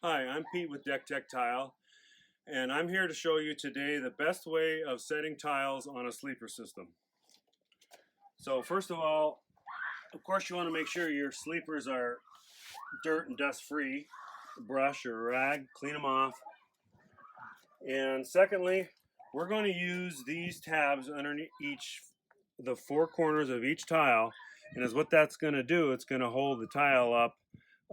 Hi, I'm Pete with DekTek Tile, and I'm here to show you today the best way of setting tiles on a sleeper system. So first of all, of course you want to make sure your sleepers are dirt and dust free. Brush or rag, clean them off. And secondly, we're going to use these tabs underneath the four corners of each tile, and as what that's going to do, it's going to hold the tile up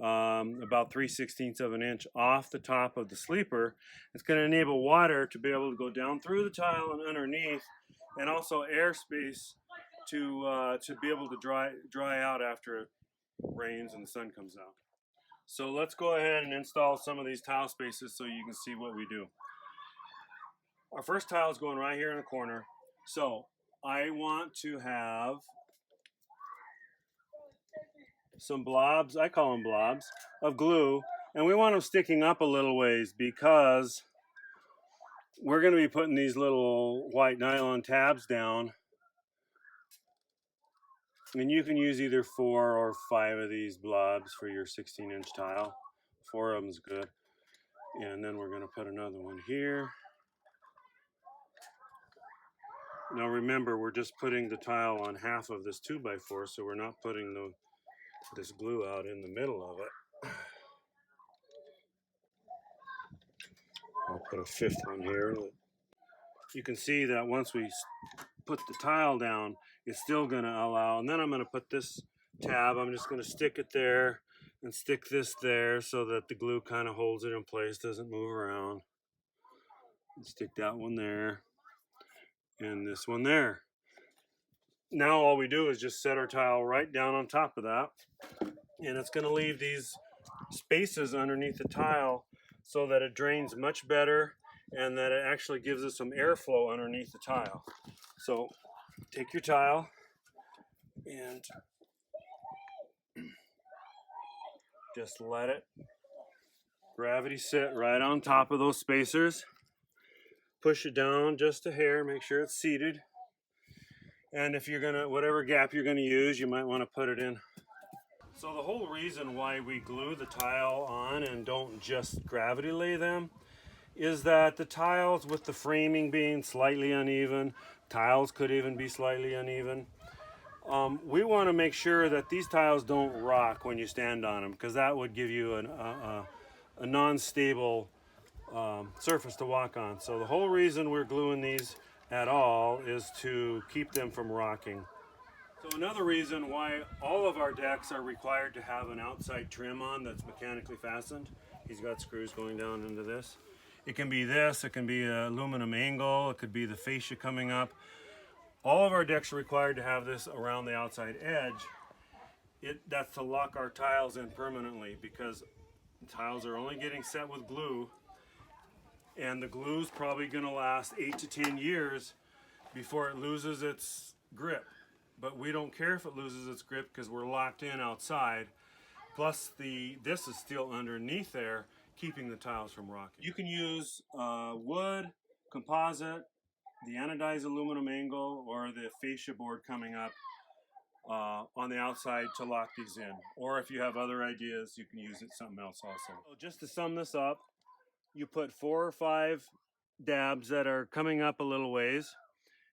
about 3/16 of an inch off the top of the sleeper. It's going to enable water to be able to go down through the tile and underneath, and also airspace to be able to dry out after it rains and the sun comes out. So let's go ahead and install some of these tile spaces so you can see what we do. Our first tile is going right here in the corner. So I want to have some blobs, I call them blobs, of glue, and we want them sticking up a little ways because we're going to be putting these little white nylon tabs down, and you can use either 4 or 5 of these blobs for your 16-inch tile. 4 of them is good. And then we're going to put another one here. Now remember, we're just putting the tile on half of this 2x4, so we're not putting this glue out in the middle of it. I'll put a 5th one here. You can see that once we put the tile down, it's still going to allow, and then I'm going to put this tab, I'm just going to stick it there and stick this there so that the glue kind of holds it in place, doesn't move around. And stick that one there and this one there. Now all we do is just set our tile right down on top of that, and it's going to leave these spaces underneath the tile so that it drains much better and that it actually gives us some airflow underneath the tile. So take your tile and just let it gravity sit right on top of those spacers. Push it down just a hair, make sure it's seated. And if you're gonna, whatever gap you're gonna use, you might want to put it in. So the whole reason why we glue the tile on and don't just gravity lay them is that the tiles, with the framing being slightly uneven, tiles could even be slightly uneven. We want to make sure that these tiles don't rock when you stand on them, because that would give you a non-stable surface to walk on. So the whole reason we're gluing these at all is to keep them from rocking. So another reason why all of our decks are required to have an outside trim on that's mechanically fastened. He's got screws going down into this. It can be this, it can be an aluminum angle, it could be the fascia coming up. All of our decks are required to have this around the outside edge. That's to lock our tiles in permanently, because tiles are only getting set with glue, and the glue's probably going to last 8 to 10 years before it loses its grip. But we don't care if it loses its grip because we're locked in outside. Plus this is still underneath there, keeping the tiles from rocking. You can use wood, composite, the anodized aluminum angle, or the fascia board coming up on the outside to lock these in. Or if you have other ideas, you can use something else also. So just to sum this up, you put 4 or 5 dabs that are coming up a little ways,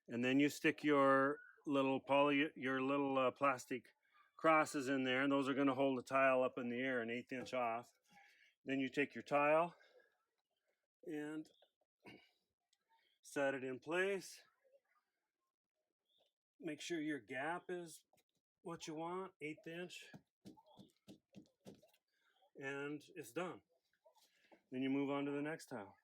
and then you stick your little plastic crosses in there, and those are going to hold the tile up in the air an 1/8 inch off. Then you take your tile and set it in place. Make sure your gap is what you want, 1/8 inch, and it's done. Then you move on to the next tile.